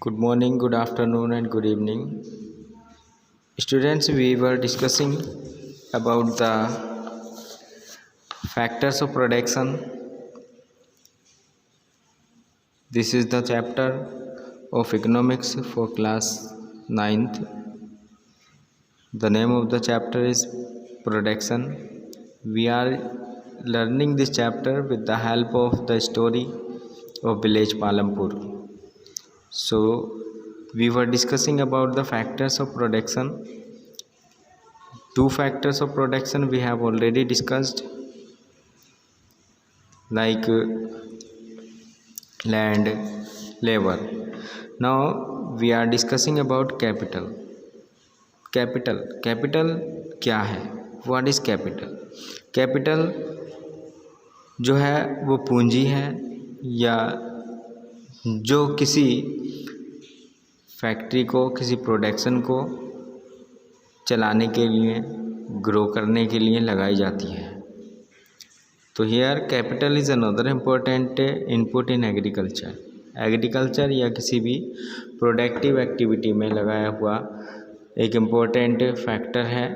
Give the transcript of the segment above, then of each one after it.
Good morning, good afternoon, and good evening. Students, we were discussing about the factors of production. This is the chapter of economics for class 9th. The name of the chapter is production. We are learning this chapter with the help of the story of village Palampur. So, we were discussing about the factors of production. Two factors of production we have already discussed, like land, labor. Now we are discussing about capital. Capital क्या है? What is capital? Capital जो है वो पूंजी है या जो किसी फैक्ट्री को, किसी प्रोडक्शन को चलाने के लिए, ग्रो करने के लिए लगाई जाती है। तो here capital is another important input in agriculture या किसी भी प्रोडक्टिव एक्टिविटी में लगाया हुआ एक इम्पोर्टेंट फैक्टर है।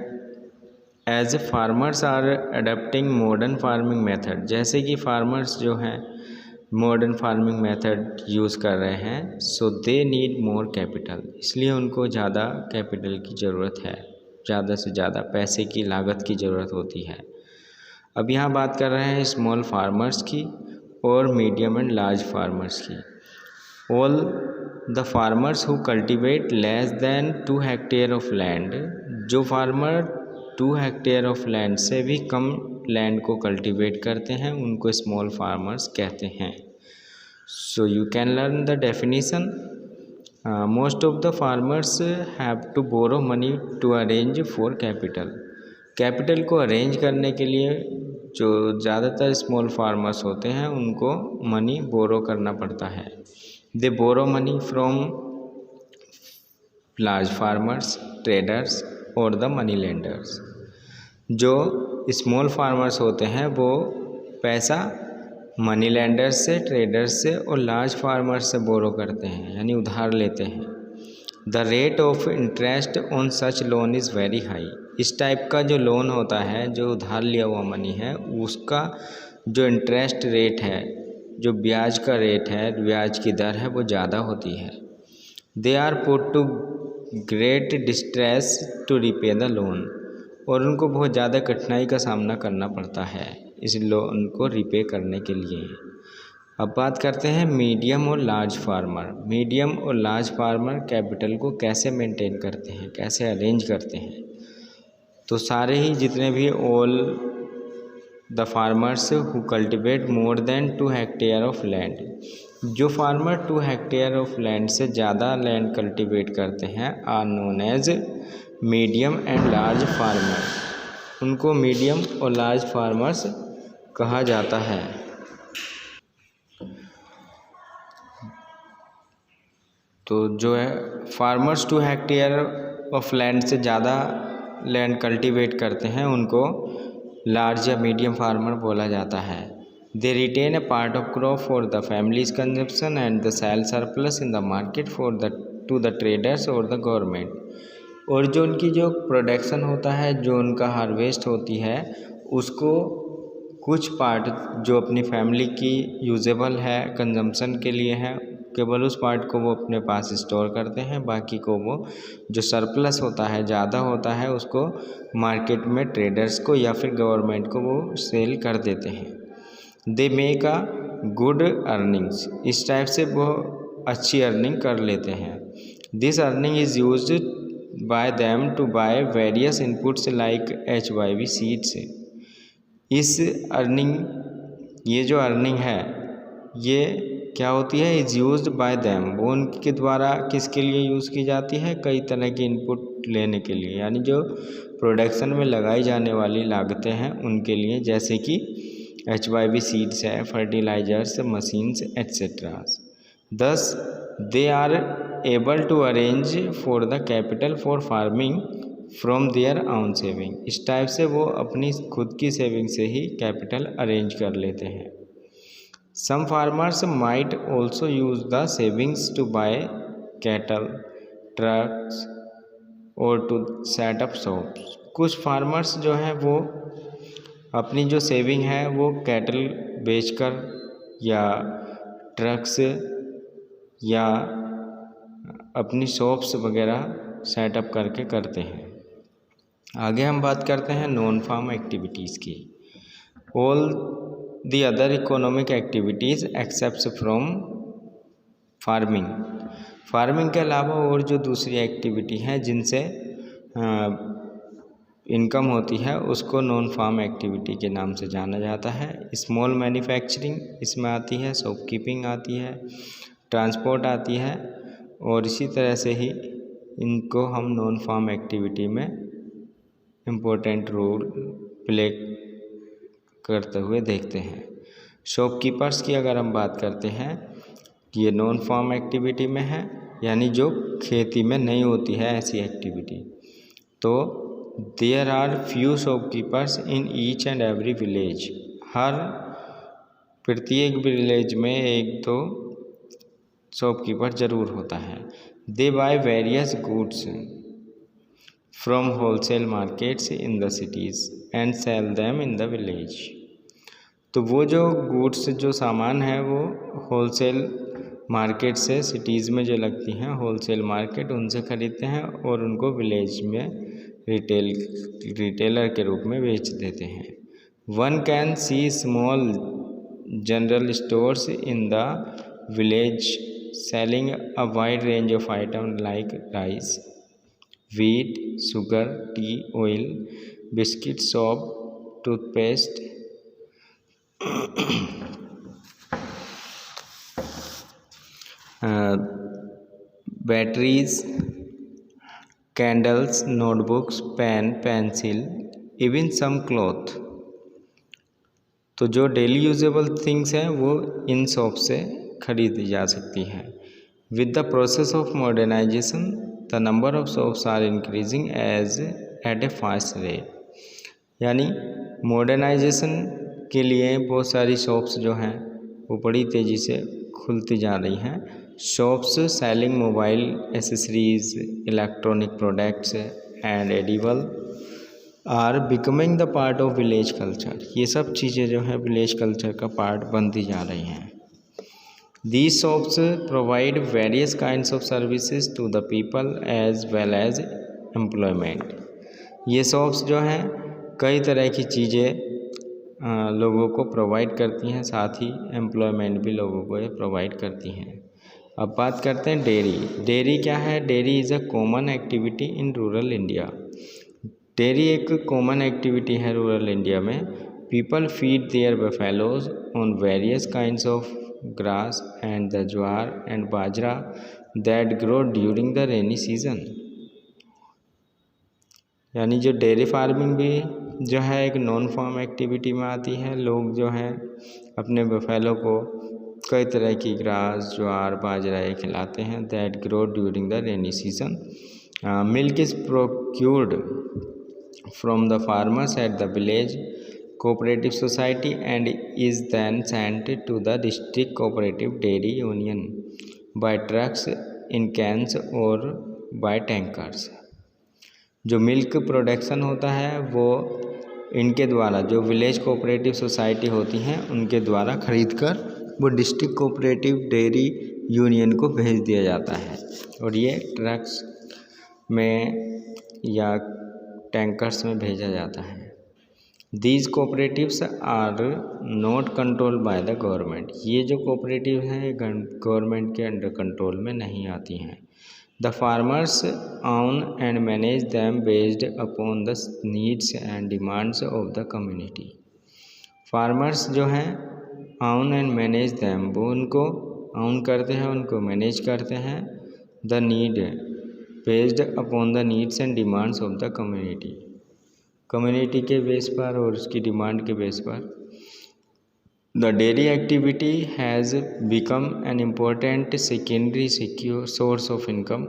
As farmers are adapting modern farming method, जैसे कि फार्मर्स जो हैं मॉडर्न फार्मिंग मेथड यूज़ कर रहे हैं, सो दे नीड मोर कैपिटल, इसलिए उनको ज़्यादा कैपिटल की ज़रूरत है, ज़्यादा से ज़्यादा पैसे की लागत की ज़रूरत होती है। अब यहाँ बात कर रहे हैं स्मॉल फार्मर्स की और मीडियम एंड लार्ज फार्मर्स की। All the farmers who cultivate less than 2 hectare of land, जो फार्मर 2 हेक्टेयर ऑफ लैंड से भी कम लैंड को कल्टिवेट करते हैं उनको स्मॉल फार्मर्स कहते हैं। So you can learn the definition. Most of the farmers have to borrow money to arrange for capital को अरेंज करने के लिए जो ज़्यादातर स्मॉल फार्मर्स होते हैं उनको मनी बोरो करना पड़ता है। They borrow money from large farmers, traders और द मनी लेंडर्स। जो स्मॉल फार्मर्स होते हैं वो पैसा मनी लेंडर्स से, ट्रेडर्स से और लार्ज फार्मर्स से बोरो करते हैं, यानी उधार लेते हैं। The rate of interest on such loan is very high. इस टाइप का जो लोन होता है, जो उधार लिया हुआ मनी है, उसका जो इंटरेस्ट रेट है, जो ब्याज का रेट है, ब्याज की दर है, वो ज़्यादा होती है। They are put to great distress to repay the loan, और उनको बहुत ज़्यादा कठिनाई का सामना करना पड़ता है इस लोन को रिपे करने के लिए। अब बात करते हैं मीडियम और लार्ज फार्मर। मीडियम और लार्ज फार्मर कैपिटल को कैसे मेंटेन करते हैं, कैसे अरेंज करते हैं? तो सारे ही जितने भी all the farmers who cultivate more than 2 hectare of land, जो फार्मर 2 हेक्टेयर ऑफ लैंड से ज़्यादा लैंड कल्टिवेट करते हैं are known as medium and large farmer, उनको मीडियम और लार्ज फार्मर्स कहा जाता है। तो जो है फार्मर्स 2 हेक्टेयर ऑफ लैंड से ज़्यादा लैंड कल्टीवेट करते हैं उनको लार्ज या मीडियम फार्मर बोला जाता है। They retain a part of crop for the families consumption and the sell surplus in the market to the traders और द गवर्नमेंट। और जो उनकी जो प्रोडक्शन होता है, जो उनका हार्वेस्ट होती है, उसको कुछ पार्ट जो अपनी फैमिली की यूजेबल है, कंजम्पशन के लिए है, केवल उस पार्ट को वो अपने पास स्टोर करते हैं, बाकी को वो जो सरप्लस होता है, ज़्यादा होता है, उसको मार्केट में ट्रेडर्स को या फिर गवर्नमेंट को वो सेल कर देते हैं। They make a good earnings, इस टाइप से वो अच्छी अर्निंग कर लेते हैं। This earning is used by them to buy various inputs like HYV seeds. इस अर्निंग, ये जो अर्निंग है ये क्या होती है? इज़ यूज्ड बाय दैम, वो उनके द्वारा किसके लिए यूज़ की जाती है? कई तरह की इनपुट लेने के लिए, यानी जो प्रोडक्शन में लगाई जाने वाली लागतें हैं उनके लिए, जैसे कि HYV सीड्स है, fertilisers, machines etcetera. Thus they are able to arrange for the capital for farming from their own saving. इस टाइप से वो अपनी खुद की सेविंग से ही कैपिटल अरेंज कर लेते हैं। Some farmers might also use the savings to buy cattle, trucks और टू सेट अप शॉप्स। कुछ फार्मर्स जो हैं वो अपनी जो सेविंग है वो कैटल बेचकर या ट्रक्स या अपनी शॉप्स वगैरह सेटअप करके करते हैं। आगे हम बात करते हैं नॉन फार्म एक्टिविटीज़ की। All the other economic activities except from farming. Farming के अलावा और जो दूसरी एक्टिविटी हैं जिनसे इनकम होती है उसको नॉन फार्म एक्टिविटी के नाम से जाना जाता है। स्मॉल मैन्युफैक्चरिंग इसमें आती है, शॉपकीपिंग आती है, ट्रांसपोर्ट आती है और इसी तरह से ही इनको हम नॉन फार्म एक्टिविटी में इम्पोर्टेंट रोल प्ले करते हुए देखते हैं। शॉपकीपर्स की अगर हम बात करते हैं कि ये नॉन फार्म एक्टिविटी में है, यानी जो खेती में नहीं होती है ऐसी एक्टिविटी। तो there are few shopkeepers in each and every village. हर प्रत्येक विलेज में एक तो शॉपकीपर ज़रूर होता है। They buy various goods from wholesale markets in the cities and sell them in the village. तो वो जो गुड्स जो सामान है वो होलसेल मार्केट से, सिटीज़ में जो लगती हैं होलसेल मार्केट, उनसे ख़रीदते हैं और उनको विलेज में रिटेलर के रूप में बेच देते हैं। One can C small general stores in the village selling a wide range of item like rice, wheat, sugar, tea, oil, biscuit, soap, toothpaste, batteries, candles, notebooks, pen, pencil, even some cloth। तो जो daily usable things हैं वो in shop से खरीदी जा सकती हैं। With the process of modernisation the number of shops are increasing at a fast rate. यानी मॉडर्नाइजेशन के लिए बहुत सारी शॉप्स जो हैं वो बड़ी तेज़ी से खुलती जा रही हैं। Shops selling mobile accessories, electronic products and edible are becoming the part of village culture. ये सब चीज़ें जो है विलेज कल्चर का पार्ट बनती जा रही हैं। These shops provide various kinds of services to the people as well as employment। ये शॉप्स जो हैं कई तरह की चीज़ें लोगों को प्रोवाइड करती हैं, साथ ही एम्प्लॉयमेंट भी लोगों को ये प्रोवाइड करती हैं। अब बात करते हैं डेयरी। डेयरी क्या है? Dairy is a common activity in rural India. Dairy एक कॉमन एक्टिविटी है रूरल इंडिया में। People feed there buffaloes on various kinds of grass and the jowar and bajra that grow during the rainy season। यानी जो dairy farming भी जो है एक non farm activity में आती है। लोग जो हैं अपने बफेलो को कई तरह की ग्रास, ज्वार, बाजरा ये खिलाते हैं। that grow during the rainy season। milk is procured from the farmers at the village cooperative society and is then sent to the district cooperative dairy union by trucks in cans और by tankers। जो milk production होता है वो इनके द्वारा, जो village cooperative society होती हैं उनके द्वारा खरीदकर वो डिस्ट्रिक्ट कोऑपरेटिव डेयरी यूनियन को भेज दिया जाता है और ये ट्रक्स में या टैंकर्स में भेजा जाता है। These cooperatives are not controlled by the government। ये जो कोऑपरेटिव हैं गवर्नमेंट के अंडर कंट्रोल में नहीं आती हैं। The farmers own and manage them based upon the needs and demands of the community। Farmers जो हैं own and manage them, वो उनको own करते हैं, उनको मैनेज करते हैं। The need based upon the needs and demands of the community। Community के बेस पर और उसकी डिमांड के बेस पर। The dairy activity has become an important secondary secure source of income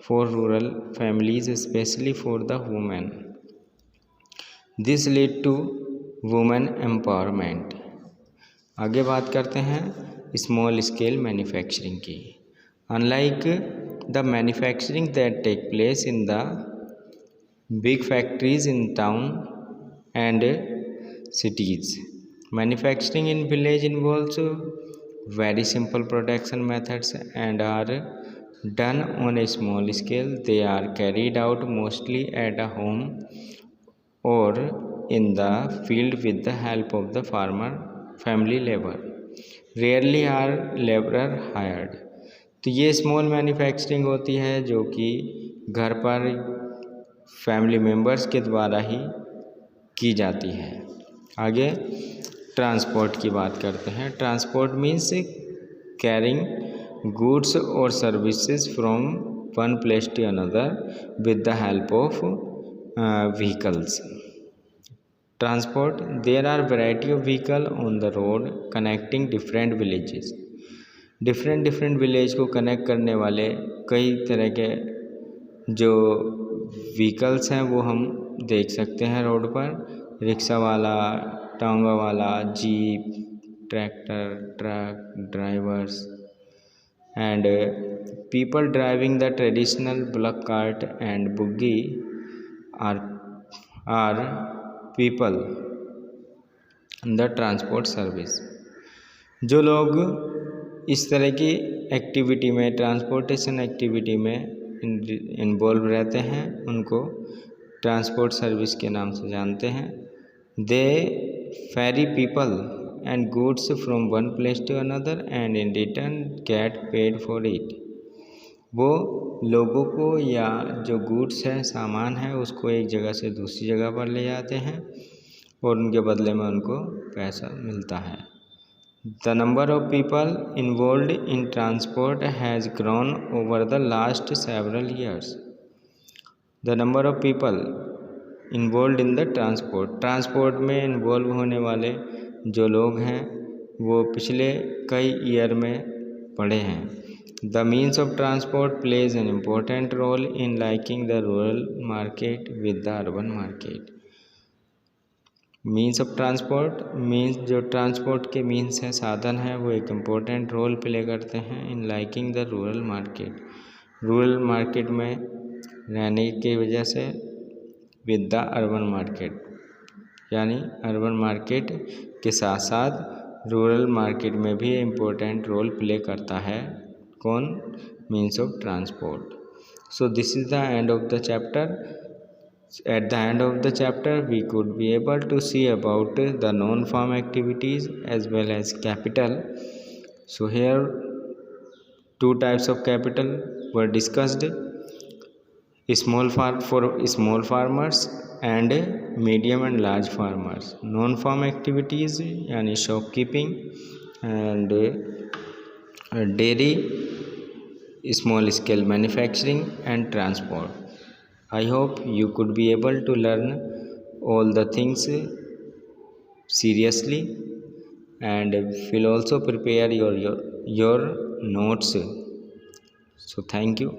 for rural families specially for the women. This lead to women empowerment. आगे बात करते हैं स्मॉल स्केल मैन्युफैक्चरिंग की। Unlike the manufacturing that take place in the big factories in town and cities. Manufacturing in village involves very simple production methods and are done on a small scale. They are carried out mostly at a home or in the field with the help of the farmer family labor. Rarely are laborer hired. तो ये small manufacturing होती है जो कि घर पर family members के द्वारा ही की जाती है। आगे ट्रांसपोर्ट की बात करते हैं। ट्रांसपोर्ट मीन्स कैरिंग गुड्स और services from one place to another with the help of vehicles. Transport, there are variety of vehicle on the road connecting different villages. Different village को कनेक्ट करने वाले कई तरह के जो व्हीकल्स हैं वो हम देख सकते हैं रोड पर। रिक्शा वाला, टांगा वाला, jeep, tractor, truck, drivers and people driving the traditional bullock cart and buggy are people in the transport service. जो लोग इस तरह की एक्टिविटी में, ट्रांसपोर्टेशन एक्टिविटी में इन्वॉल्व रहते हैं उनको ट्रांसपोर्ट सर्विस के नाम से जानते हैं। दे ferry people and goods from one place to another and in return get paid for it. वो लोगों को या जो गुड्स है, सामान है, उसको एक जगह से दूसरी जगह पर ले जाते हैं और उनके बदले में उनको पैसा मिलता है। The number of people involved in transport has grown over the last several years. The number of people involved in the transport में इन्वॉल्व होने वाले जो लोग हैं वो पिछले कई ईयर में बढ़े हैं। The means of transport plays an important role in linking the rural market with the urban market. Means of transport means जो ट्रांसपोर्ट के मीन्स हैं, साधन है, वो एक इम्पोर्टेंट रोल प्ले करते हैं in linking the rural market. Rural market में रहने की वजह से विद द अर्बन मार्केट, यानी अर्बन मार्केट के साथ साथ रूरल मार्केट में भी इम्पोर्टेंट रोल प्ले करता है कौन? Means of transport. So this is the end of the chapter. At the end of the chapter, we could be able to see about the non-farm activities as well as capital. So here two types of capital were discussed: small farm for small farmers and medium and large farmers. Non-farm activities यानी shopkeeping and dairy, small scale manufacturing and transport. I hope you could be able to learn all the things seriously and will also prepare your notes. So thank you.